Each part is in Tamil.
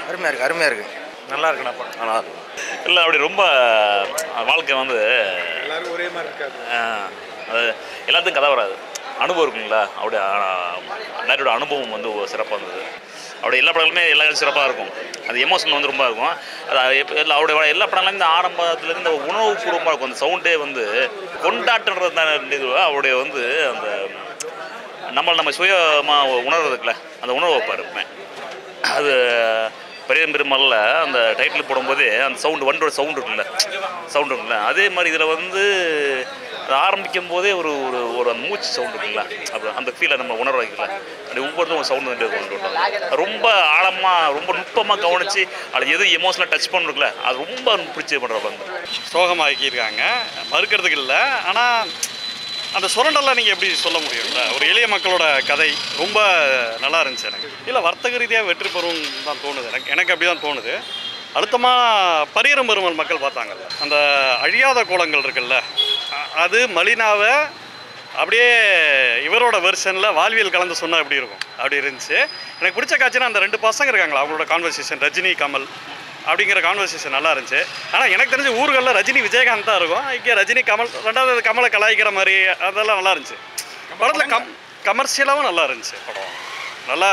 அருமையாக இருக்குது, அருமையாக இருக்குது, நல்லா இருக்குண்ணா படம். நல்லா இருக்கும். இல்லை அப்படி ரொம்ப வாழ்க்கை வந்து எல்லாரும் ஒரே மாதிரி இருக்காது. அது எல்லாத்துக்கும் கதை வராது, அனுபவம் இருக்குங்களா. அவருடைய டேரக்டரோட அனுபவம் வந்து சிறப்பாக இருந்தது. அவருடைய எல்லா படங்களுமே எல்லா சிறப்பாக இருக்கும். அது எமோஷன் வந்து ரொம்ப இருக்கும். அது அவருடைய எல்லா படங்களும் இந்த ஆரம்பத்துலேருந்து இந்த உணவு பூர்வமாக இருக்கும். அந்த சவுண்டே வந்து கொண்டாட்டுறது அவருடைய வந்து அந்த நம்ம சுயமாக உணர்றதுக்குல அந்த உணர்வு வைப்பார் இருப்பேன். அது பெருமல்ல அந்த டைட்டில் போடும்போதே அந்த சவுண்டு வண்டோட சவுண்டு இருக்குல்ல அதே மாதிரி இதில் வந்து ஆரம்பிக்கும் போதே ஒரு ஒரு ஒரு அந்த மூச்சு சவுண்டு இருக்குல்ல அப்புறம் அந்த ஃபீலை நம்ம உணர வைக்கல. அப்படி ஒவ்வொருத்தரும் ஒரு சவுண்டு வந்து கொண்டு விட்டாங்க. ரொம்ப ஆழமாக ரொம்ப நுட்பமாக கவனித்து அது எது எமோஷனலாக டச் பண்ணுறதுல அது ரொம்ப பிடிச்சி பண்ணுற வந்து சோகமாக ஆக்கியிருக்காங்க, மறுக்கிறதுக்கு இல்லை. ஆனால் அந்த சுரண்டெல்லாம் நீங்கள் எப்படி சொல்ல முடியும்ல? ஒரு எளிய மக்களோட கதை ரொம்ப நல்லா இருந்துச்சு எனக்கு. இல்லை வர்த்தக ரீதியாக வெற்றி பெறும் தான் தோணுது எனக்கு அப்படி தான் தோணுது. அடுத்தமாக பரியரும் பெருமல் மக்கள் பார்த்தாங்கல்ல, அந்த அழியாத கோலங்கள் இருக்குல்ல, அது மலினாவை அப்படியே இவரோட வெர்ஷனில் வாழ்வியல் கலந்து சொன்னால் எப்படி இருக்கும் அப்படி இருந்துச்சு. எனக்கு பிடிச்ச காட்சினா அந்த 2 பசங்க இருக்காங்களா, அவங்களோட கான்வர்சேஷன், ரஜினி கமல் அப்படிங்கிற கான்வர்சேஷன் நல்லா இருந்துச்சு. ஆனால் எனக்கு தெரிஞ்ச ஊர்களில் ரஜினி விஜயகாந்த் தான் இருக்கும், இங்கே ரஜினி கமல், ரெண்டாவது கமலை கலாய்க்கிற மாதிரி அதெல்லாம் நல்லா இருந்துச்சு. படத்தில் கமர்ஷியலாகவும் நல்லா இருந்துச்சு. படம் நல்லா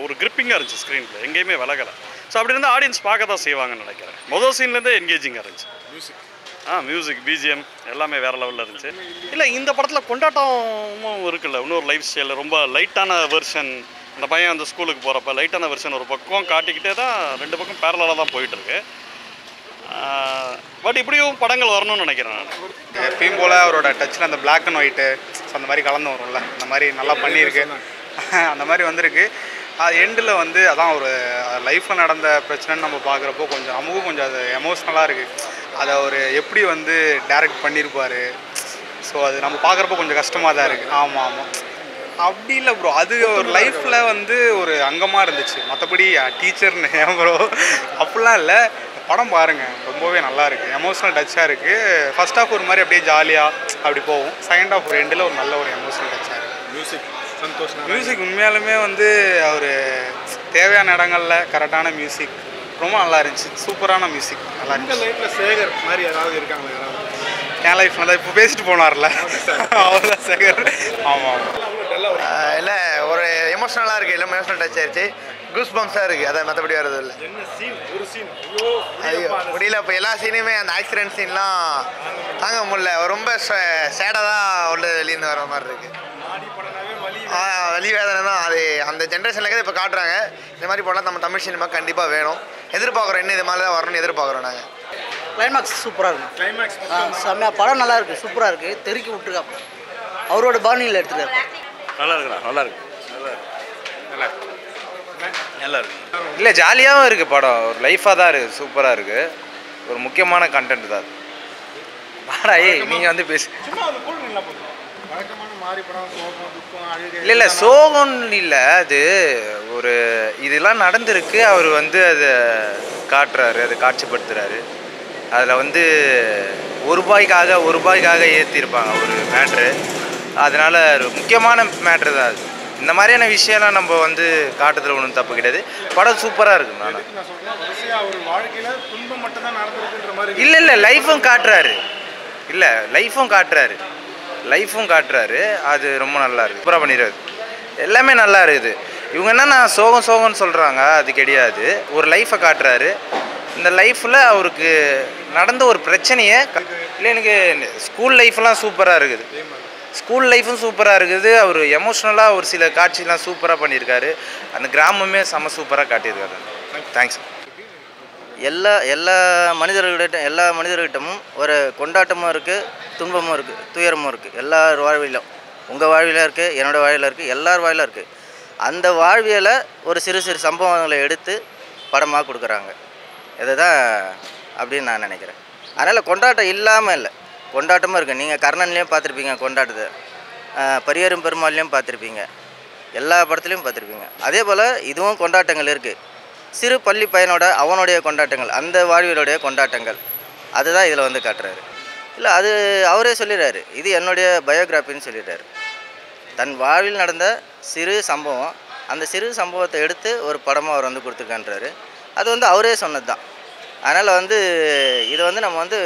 ஒரு கிரிப்பிங்காக இருந்துச்சு, ஸ்க்ரீனில் எங்கேயுமே விலகலை. ஸோ அப்படி இருந்தால் ஆடியன்ஸ் பார்க்க தான் செய்வாங்கன்னு நினைக்கிறேன். மொதல் சீன்லேருந்தே என்கேஜிங்காக இருந்துச்சு. மியூசிக் பிஜிஎம் எல்லாமே வேறு லெவலில் இருந்துச்சு. இல்லை இந்த படத்தில் கொண்டாட்டமும் இருக்குல்ல, இன்னொரு லைஃப் ஸ்டைலில் ரொம்ப லைட்டான வெர்ஷன். அந்த பையன் அந்த ஸ்கூலுக்கு போகிறப்ப லைட்டான வெர்ஷன் ஒரு பக்கம் காட்டிக்கிட்டே தான் 2 பக்கம் பேரலாக தான் போயிட்டுருக்கு. பட் இப்படியும் படங்கள் வரணும்னு நினைக்கிறேன் நான். எப்பயும் போல் அவரோட டச்சில் அந்த பிளாக் அண்ட் ஒயிட்டு அந்த மாதிரி கலந்து வரும்ல, அந்த மாதிரி நல்லா பண்ணியிருக்கு. அந்த மாதிரி வந்திருக்கு. அது எண்டில் வந்து அதான் ஒரு லைஃப்பில் நடந்த பிரச்சனைன்னு நம்ம பார்க்குறப்போ கொஞ்சம் நமக்கும் கொஞ்சம் அது எமோஷ்னலாக இருக்குது. அதை ஒரு எப்படி வந்து டைரக்ட் பண்ணியிருப்பார். ஸோ அது நம்ம பார்க்குறப்போ கொஞ்சம் கஷ்டமாக தான் இருக்குது. ஆமாம் அப்படி இல்லை ப்ரோ, அது ஒரு லைஃப்பில் வந்து ஒரு அங்கமாக இருந்துச்சு. மற்றபடி டீச்சர்னு ஏன் ப்ரோ அப்படிலாம் இல்லை. படம் பாருங்கள், ரொம்பவே நல்லா இருக்குது, எமோஷ்னல் டச்சாக இருக்குது. ஃபர்ஸ்ட் ஹாஃப் ஒரு மாதிரி அப்படியே ஜாலியாக அப்படி போகும். செகண்ட் ஹாஃப் ஒரு எண்டில் ஒரு நல்ல ஒரு எமோஷ்னல் டச்சாக இருக்குது. மியூசிக் உண்மையாலுமே வந்து அவர் தேவையான இடங்களில் கரெக்டான மியூசிக் ரொம்ப நல்லா இருந்துச்சு. சூப்பரான மியூசிக் நல்லா இருந்துச்சு. லைஃப்பில் சேகர் மாதிரி ஏதாவது இருக்காங்களா? என் லைஃப்பில் தான் இப்போ பேசிட்டு போனார்ல அவ்வளோதான் சேகர். ஆமாம் இல்லை ஒரு எமோஷ்னலாக இருக்குது, இல்லை எமோஷ்னல் டச் ஆயிடுச்சு, கூஸ் பம்ப்ஸாக இருக்குது. அதை மற்றபடி வர்றது இல்லை. ஐயோ முடியல. இப்போ எல்லா சீனுமே அந்த ஆக்சிடென்ட் சீன்லாம் தாங்க முடியல. ரொம்ப சேடாக தான் உள்ள வெளியேருந்து வர மாதிரி இருக்குது. வலி வேதனை தான் அது அந்த ஜென்ரேஷனில் இப்போ காட்டுறாங்க. இந்த மாதிரி போனால் நம்ம தமிழ் சினிமா கண்டிப்பாக வேணும், எதிர்பார்க்குறோம். இன்னும் இது மாதிரி தான் வரணும்னு எதிர்பார்க்குறோம் நாங்கள். கிளைமேக்ஸ் சூப்பராக இருக்கும். கிளைமேக்ஸ் செம்மையாக படம் நல்லா இருக்குது, சூப்பராக இருக்குது. தெருக்கி விட்டுருக்காப்ப அவரோட பாணியில் எடுத்துருக்காரு. நல்லா இருக்குண்ணா, நல்லா இருக்கு, நல்லா இருக்கு. இல்லை ஜாலியாகவும் இருக்குது படம், ஒரு லைஃபாக தான் இருக்குது, சூப்பராக இருக்குது. ஒரு முக்கியமான கண்டென்ட் தான் பாடா. நீங்கள் வந்து பேசு. இல்லை இல்லை சோகம் இல்லை, அது ஒரு இதெல்லாம் நடந்திருக்கு. அவர் வந்து அதை காட்டுறாரு, அதை காட்சிப்படுத்துகிறாரு. அதில் வந்து ஒரு ரூபாய்க்காக ஏற்றிருப்பாங்க ஒரு மேட்ரு. அதனால் ஒரு முக்கியமான மேட்ரு தான் அது. இந்த மாதிரியான விஷயம்லாம் நம்ம வந்து காட்டுறதுல ஒன்றும் தப்பு கிடையாது. படம் சூப்பராக இருக்குது. நான் இல்லை இல்லை லைஃப்பும் காட்டுறாரு, இல்லை லைஃப்பும் காட்டுறாரு. அது ரொம்ப நல்லா இருக்குது, சூப்பராக பண்ணிடுறாரு. எல்லாமே நல்லா இருக்குது. இவங்க என்னன்னா சோகம்னு சொல்கிறாங்க, அது கிடையாது. ஒரு லைஃப்பை காட்டுறாரு. இந்த லைஃப்பில் அவருக்கு நடந்த ஒரு பிரச்சனையை இல்லை. எனக்கு ஸ்கூல் லைஃப்லாம் சூப்பராக இருக்குது, ஸ்கூல் லைஃப்பும் சூப்பராக இருக்குது. அவர் எமோஷ்னலாக ஒரு சில காட்சிலாம் சூப்பராக பண்ணியிருக்காரு. அந்த கிராமமே செம்ம சூப்பராக காட்டியிருக்காரு. தேங்க்ஸ். எல்லா மனிதர்கிட்டமும் ஒரு கொண்டாட்டமும் இருக்குது, துன்பமும் இருக்குது, துயரமும் இருக்குது. எல்லார் வாழ்விலும், உங்கள் வாழ்விலும் இருக்குது, என்னோடய வாழ்விலும் இருக்குது, எல்லார் வாழ்விலும் இருக்குது. அந்த வாழ்வியலை ஒரு சிறு சம்பவங்களை எடுத்து படமாக கொடுக்குறாங்க. இதுதான் அப்படின்னு நான் நினைக்கிறேன். அதனால் கொண்டாட்டம் இல்லாமல் இல்லை, கொண்டாட்டமும் இருக்குது. நீங்கள் கர்ணன்லேயும் பார்த்துருப்பீங்க கொண்டாட்டத்தை, பரியரும் பெருமாள்லேயும் பார்த்துருப்பீங்க, எல்லா படத்துலையும் பார்த்துருப்பீங்க. அதே போல் இதுவும் கொண்டாட்டங்கள் இருக்குது. சிறு பள்ளி பையனோட அவனுடைய கொண்டாட்டங்கள், அந்த வாழ்வியலுடைய கொண்டாட்டங்கள், அதுதான் இதில் வந்து காட்டுறாரு. இல்லை அது அவரே சொல்லிடுறாரு, இது என்னுடைய பயோகிராஃபின்னு சொல்லிடுறாரு. தன் வாழ்வில் நடந்த சிறு சம்பவம், அந்த சிறு சம்பவத்தை எடுத்து ஒரு படமாக அவர் வந்து கொடுத்துருக்கான்றாரு. அது வந்து அவரே சொன்னது தான். அதனால் வந்து இதை வந்து நம்ம வந்து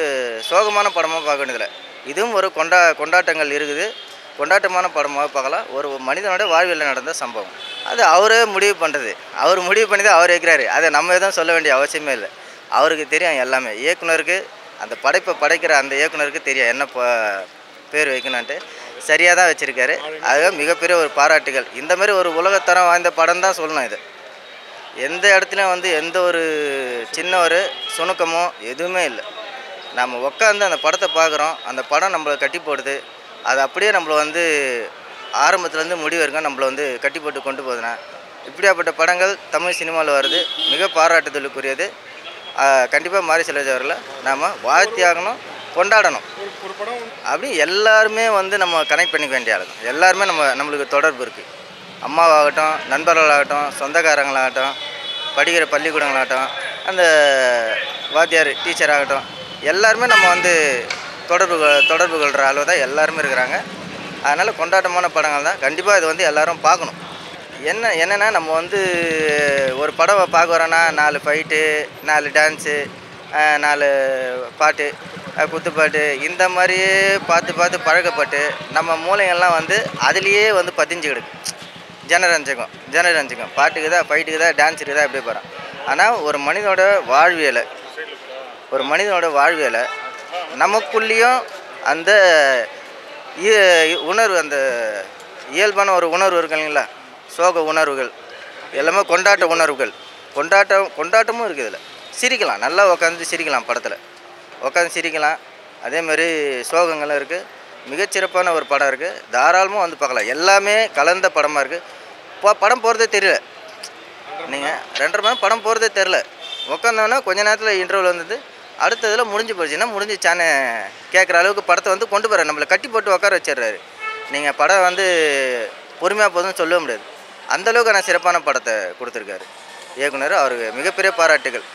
சோகமான படமாக பார்க்க வேண்டியதில்லை. இதுவும் ஒரு கொண்டாட்டங்கள் இருக்குது. கொண்டாட்டமான படமாக பார்க்கலாம். ஒரு மனிதனோட வாழ்வியலில் நடந்த சம்பவம். அது அவரே முடிவு பண்ணுறது. அவர் முடிவு பண்ணி தான் அவர் வைக்கிறாரு. அதை நம்ம எதுவும் சொல்ல வேண்டிய அவசியமே இல்லை. அவருக்கு தெரியும் எல்லாமே. இயக்குனருக்கு அந்த படைப்பை படைக்கிற அந்த இயக்குனருக்கு தெரியும் என்ன பேர் வைக்கணுன்ட்டு. சரியாக தான் வச்சுருக்காரு. அது மிகப்பெரிய ஒரு பாராட்டுகள். இந்த மாதிரி ஒரு உலகத்தரம் வாய்ந்த படம் தான் சொல்லணும். இது எந்த இடத்துலையும் வந்து எந்த ஒரு சின்ன ஒரு சுணுக்கமோ எதுவுமே இல்லை. நம்ம உட்காந்து அந்த படத்தை பார்க்குறோம். அந்த படம் நம்மளை கட்டி போடுது. அது அப்படியே நம்மளை வந்து ஆரம்பத்துலேருந்து முடிவு வரைக்கும் நம்மளை வந்து கட்டி போட்டு கொண்டு போகுதுன்னா, இப்படியாப்பட்ட படங்கள் தமிழ் சினிமாவில் வருது. மிக பாராட்டுதலுக்குரியது. கண்டிப்பாக மாரி செல்வராஜ் அவர்களை நாம் வாழ்த்தியாகணும், கொண்டாடணும். அப்படி எல்லாருமே வந்து நம்ம கனெக்ட் பண்ணிக்க வேண்டிய ஆளுங்க. எல்லாருமே நம்மளுக்கு தொடர்பு இருக்குது. அம்மாவாகட்டும், நண்பர்களாகட்டும், சொந்தக்காரங்களாகட்டும், படிக்கிற பள்ளிக்கூடங்களாகட்டும், அந்த வாத்தியார் டீச்சர் ஆகட்டும், எல்லாருமே நம்ம வந்து தொடர்பு கொள்கிற அளவு தான் எல்லாருமே இருக்கிறாங்க. அதனால் கொண்டாட்டமான படங்கள் தான். கண்டிப்பாக இது வந்து எல்லோரும் பார்க்கணும். என்னென்னா நம்ம வந்து ஒரு படம் பார்க்க வரோன்னா 4 ஃபைட்டு, 4 டான்ஸு, 4 பாட்டு, குத்துப்பாட்டு, இந்த மாதிரியே பார்த்து பழக்கப்பட்டு நம்ம மூளைங்கள்லாம் வந்து அதுலேயே வந்து பதிஞ்சுக்கிடுது. ஜனரஞ்சகம் பாட்டுக்கு தான், ஃபைட்டுக்கு தான், டான்ஸ் இருக்குதா அப்படியே போகிறோம். ஆனால் ஒரு மனிதனோட வாழ்வியலை நமக்குள்ளேயும் அந்த உணர்வு, அந்த இயல்பான ஒரு உணர்வு இருக்கு இல்லைங்களா, சோக உணர்வுகள் எல்லாமே கொண்டாட்ட உணர்வுகள். கொண்டாட்டமும் இருக்குது. இதில் சிரிக்கலாம், நல்லா உட்காந்து சிரிக்கலாம். படத்தில் உட்காந்து சிரிக்கலாம். அதேமாதிரி சோகங்களும் இருக்குது. மிகச்சிறப்பான ஒரு படம் இருக்குது. தாராளமாக வந்து பார்க்கலாம். எல்லாமே கலந்த படமாக இருக்குது. படம் போகிறதே தெரியல. நீங்கள் 2.5 மணி படம் போகிறதே தெரில. உட்காந்தோன்னா கொஞ்ச நேரத்தில் இன்டர்வல் வந்தது. அடுத்ததில் முடிஞ்சு போச்சுன்னா முடிஞ்சிச்சான்னு கேட்குற அளவுக்கு படத்தை வந்து கொண்டு போகிறார். நம்மளை கட்டி போட்டு உட்கார வச்சிடுறாரு. நீங்கள் படம் வந்து பொறுமையாக போதுன்னு சொல்ல முடியாது. அந்தளவுக்கு நான் சிறப்பான படத்தை கொடுத்துருக்காரு இயக்குனர். அவருக்கு மிகப்பெரிய பாராட்டுகள்.